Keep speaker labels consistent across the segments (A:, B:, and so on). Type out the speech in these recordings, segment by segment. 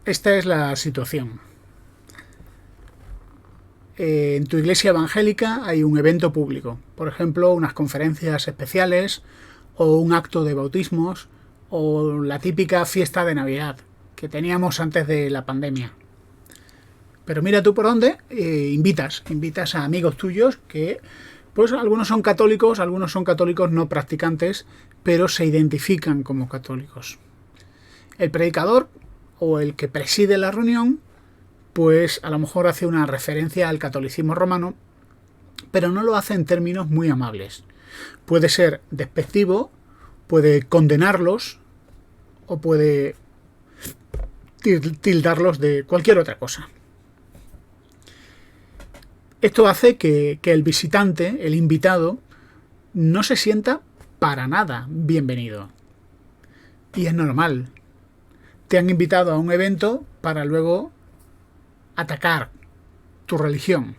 A: esta es la situación. En tu iglesia evangélica hay un evento público, por ejemplo, unas conferencias especiales o un acto de bautismos o la típica fiesta de Navidad que teníamos antes de la pandemia. Pero mira tú por dónde invitas a amigos tuyos que, pues algunos son católicos no practicantes, pero se identifican como católicos. El predicador o el que preside la reunión, pues a lo mejor hace una referencia al catolicismo romano, pero no lo hace en términos muy amables. Puede ser despectivo, puede condenarlos o puede tildarlos de cualquier otra cosa. Esto hace que el visitante, el invitado, no se sienta para nada bienvenido. Y es normal. Te han invitado a un evento para luego atacar tu religión.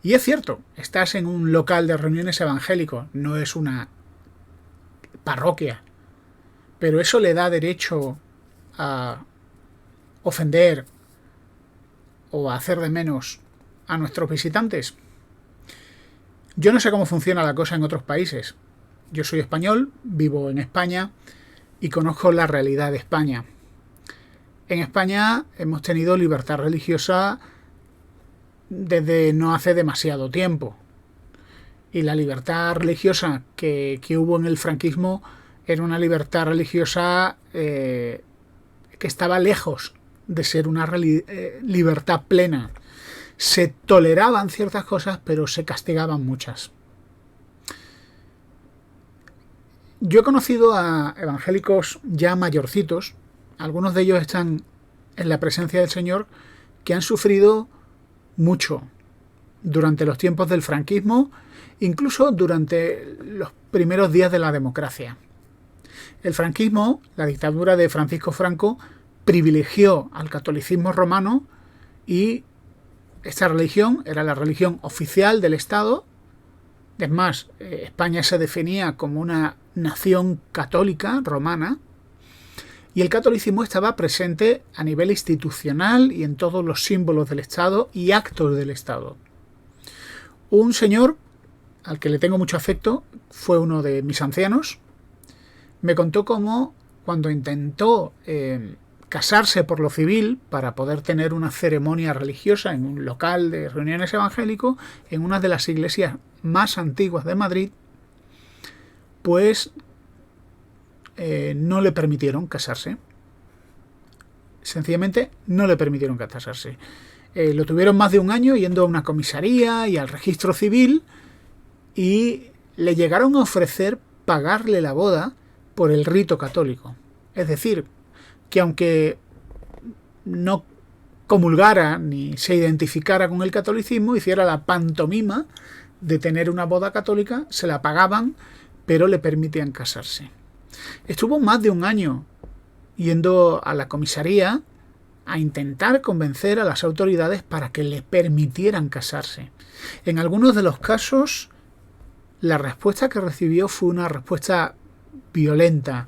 A: Y es cierto, estás en un local de reuniones evangélico, no es una parroquia, pero eso le da derecho a ofender o a hacer de menos a nuestros visitantes. Yo no sé cómo funciona la cosa en otros países. Yo soy español, vivo en España y conozco la realidad de España. En España hemos tenido libertad religiosa desde no hace demasiado tiempo. Y la libertad religiosa que hubo en el franquismo era una libertad religiosa que estaba lejos de ser una libertad plena. Se toleraban ciertas cosas, pero se castigaban muchas. Yo he conocido a evangélicos ya mayorcitos, algunos de ellos están en la presencia del Señor, que han sufrido mucho durante los tiempos del franquismo, incluso durante los primeros días de la democracia. El franquismo, la dictadura de Francisco Franco, privilegió al catolicismo romano y esta religión era la religión oficial del Estado. Es más, España se definía como una nación católica romana y el catolicismo estaba presente a nivel institucional y en todos los símbolos del Estado y actos del Estado. Un señor al que le tengo mucho afecto fue uno de mis ancianos. Me contó cómo cuando intentó casarse por lo civil para poder tener una ceremonia religiosa en un local de reuniones evangélico, en una de las iglesias más antiguas de Madrid, pues no le permitieron casarse. Sencillamente no le permitieron casarse. Lo tuvieron más de un año yendo a una comisaría y al registro civil y le llegaron a ofrecer pagarle la boda por el rito católico. Es decir, que aunque no comulgara ni se identificara con el catolicismo, hiciera la pantomima de tener una boda católica, se la pagaban, pero le permitían casarse. Estuvo más de un año yendo a la comisaría a intentar convencer a las autoridades para que le permitieran casarse. En algunos de los casos, la respuesta que recibió fue una respuesta violenta,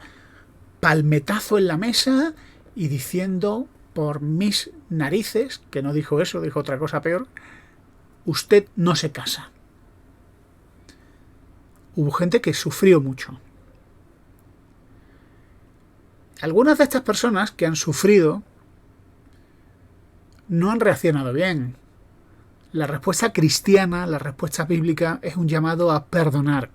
A: palmetazo en la mesa y diciendo por mis narices, que no dijo eso, dijo otra cosa peor, usted no se casa. Hubo gente que sufrió mucho. Algunas de estas personas que han sufrido no han reaccionado bien. La respuesta cristiana, la respuesta bíblica es un llamado a perdonar.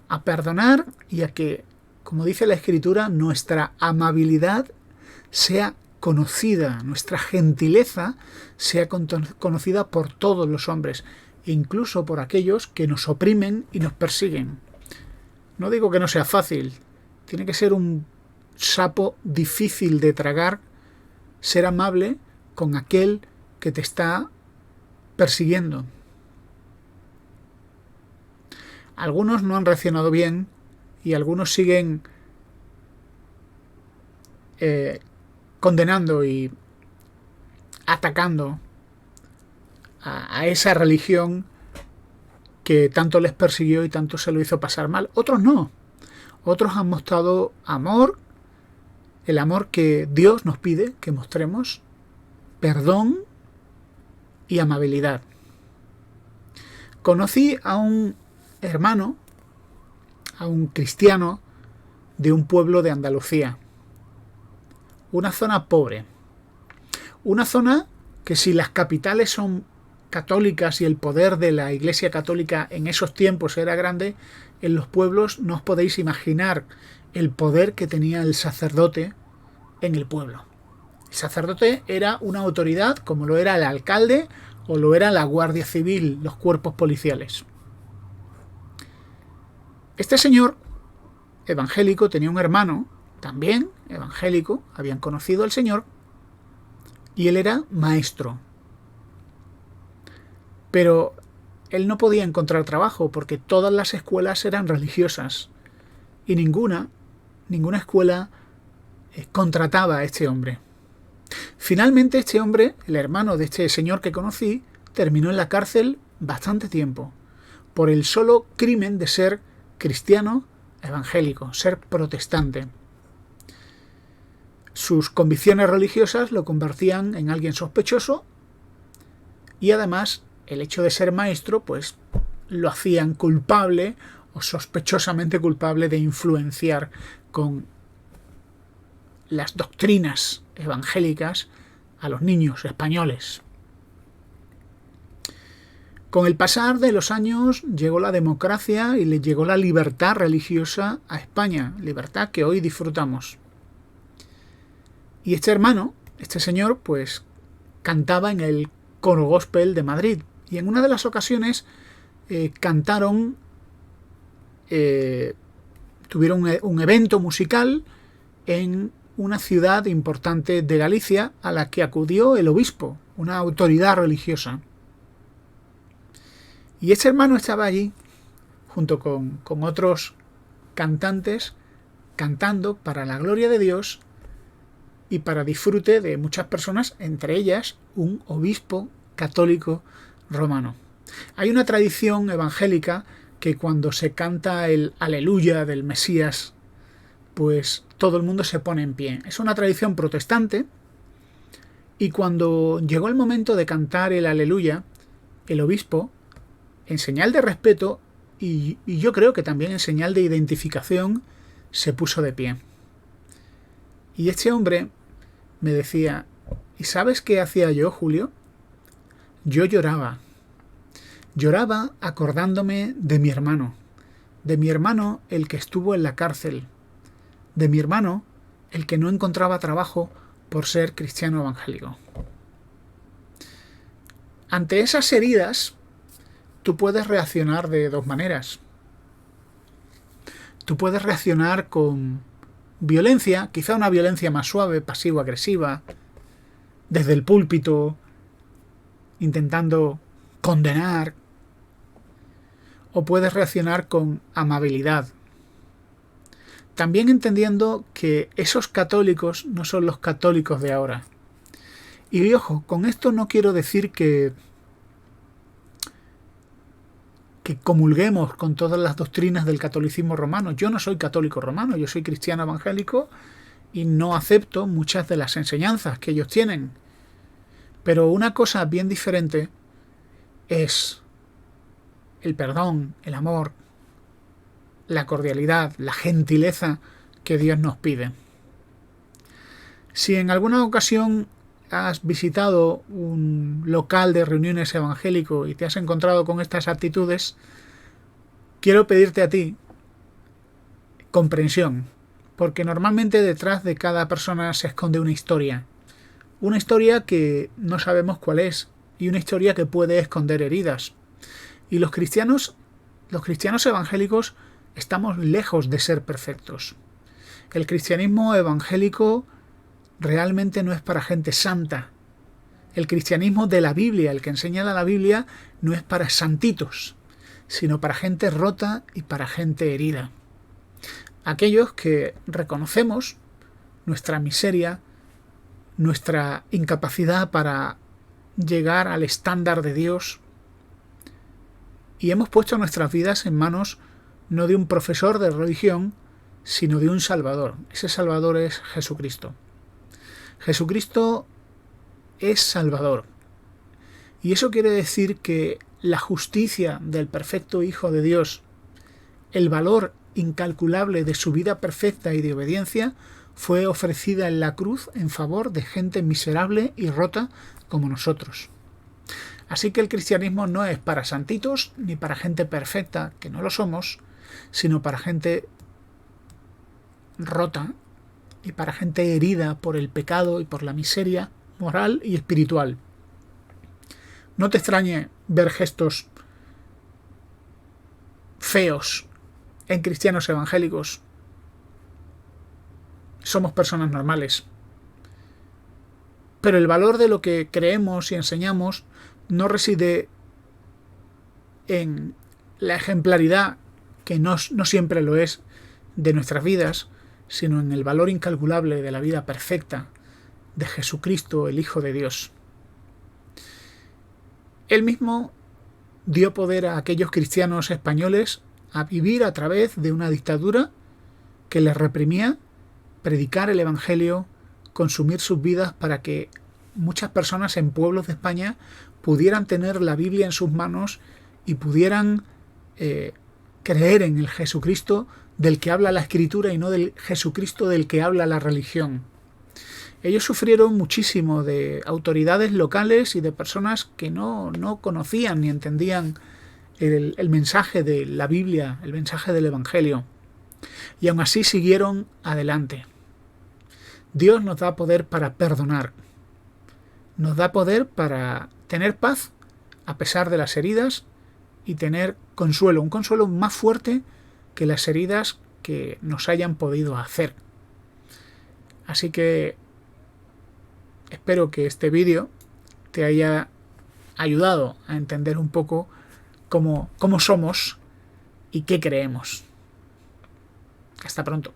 A: A perdonar y a que, como dice la Escritura, nuestra amabilidad sea conocida, nuestra gentileza sea conocida por todos los hombres, incluso por aquellos que nos oprimen y nos persiguen. No digo que no sea fácil, tiene que ser un sapo difícil de tragar, ser amable con aquel que te está persiguiendo. Algunos no han reaccionado bien y algunos siguen condenando y atacando a esa religión que tanto les persiguió y tanto se lo hizo pasar mal. Otros no. Otros han mostrado amor el amor que Dios nos pide que mostremos, perdón y amabilidad. Conocí a un hermano, a un cristiano de un pueblo de Andalucía, una zona pobre, una zona que si las capitales son católicas y el poder de la Iglesia Católica en esos tiempos era grande, en los pueblos no os podéis imaginar el poder que tenía el sacerdote en el pueblo. El sacerdote era una autoridad como lo era el alcalde o lo era la Guardia Civil, los cuerpos policiales. Este señor evangélico tenía un hermano, también evangélico, habían conocido al Señor, y él era maestro. Pero él no podía encontrar trabajo porque todas las escuelas eran religiosas y ninguna escuela contrataba a este hombre. Finalmente este hombre, el hermano de este señor que conocí, terminó en la cárcel bastante tiempo por el solo crimen de ser cristiano evangélico, ser protestante. Sus convicciones religiosas lo convertían en alguien sospechoso y además el hecho de ser maestro pues lo hacían culpable o sospechosamente culpable de influenciar con las doctrinas evangélicas a los niños españoles. Con el pasar de los años llegó la democracia y le llegó la libertad religiosa a España, libertad que hoy disfrutamos. Y este hermano, este señor, pues cantaba en el coro gospel de Madrid. Y en una de las ocasiones tuvieron un evento musical en una ciudad importante de Galicia a la que acudió el obispo, una autoridad religiosa. Y este hermano estaba allí junto con otros cantantes cantando para la gloria de Dios y para disfrute de muchas personas, entre ellas un obispo católico romano. Hay una tradición evangélica que cuando se canta el Aleluya del Mesías, pues todo el mundo se pone en pie. Es una tradición protestante y cuando llegó el momento de cantar el Aleluya, el obispo, en señal de respeto y yo creo que también en señal de identificación, se puso de pie. Y este hombre me decía, ¿y sabes qué hacía yo, Julio? Yo lloraba. Lloraba acordándome de mi hermano el que estuvo en la cárcel, de mi hermano el que no encontraba trabajo por ser cristiano evangélico. Ante esas heridas, tú puedes reaccionar de dos maneras. Tú puedes reaccionar con violencia, quizá una violencia más suave, pasivo-agresiva, desde el púlpito, intentando condenar, o puedes reaccionar con amabilidad. También entendiendo que esos católicos no son los católicos de ahora. Y ojo, con esto no quiero decir que comulguemos con todas las doctrinas del catolicismo romano. Yo no soy católico romano, yo soy cristiano evangélico y no acepto muchas de las enseñanzas que ellos tienen. Pero una cosa bien diferente es el perdón, el amor, la cordialidad, la gentileza que Dios nos pide. Si en alguna ocasión has visitado un local de reuniones evangélico y te has encontrado con estas actitudes, quiero pedirte a ti comprensión, porque normalmente detrás de cada persona se esconde una historia que no sabemos cuál es y una historia que puede esconder heridas. Y los cristianos evangélicos estamos lejos de ser perfectos. El cristianismo evangélico realmente no es para gente santa. El cristianismo de la Biblia, el que enseña la Biblia, no es para santitos, sino para gente rota y para gente herida. Aquellos que reconocemos nuestra miseria, nuestra incapacidad para llegar al estándar de Dios y hemos puesto nuestras vidas en manos no de un profesor de religión, sino de un Salvador. Ese Salvador es Jesucristo. Jesucristo es Salvador. Y eso quiere decir que la justicia del perfecto Hijo de Dios, el valor incalculable de su vida perfecta y de obediencia, fue ofrecida en la cruz en favor de gente miserable y rota como nosotros. Así que el cristianismo no es para santitos ni para gente perfecta, que no lo somos, sino para gente rota y para gente herida por el pecado y por la miseria moral y espiritual. No te extrañe ver gestos feos en cristianos evangélicos. Somos personas normales. Pero el valor de lo que creemos y enseñamos no reside en la ejemplaridad, que no siempre lo es, de nuestras vidas, sino en el valor incalculable de la vida perfecta de Jesucristo, el Hijo de Dios. Él mismo dio poder a aquellos cristianos españoles a vivir a través de una dictadura que les reprimía, predicar el Evangelio, consumir sus vidas para que muchas personas en pueblos de España pudieran tener la Biblia en sus manos y pudieran creer en el Jesucristo del que habla la Escritura y no del Jesucristo del que habla la religión. Ellos sufrieron muchísimo de autoridades locales y de personas que no conocían ni entendían el mensaje de la Biblia, el mensaje del Evangelio. Y aún así siguieron adelante. Dios nos da poder para perdonar. Nos da poder para tener paz a pesar de las heridas y tener consuelo, un consuelo más fuerte que las heridas que nos hayan podido hacer. Así que espero que este vídeo te haya ayudado a entender un poco cómo somos y qué creemos. Hasta pronto.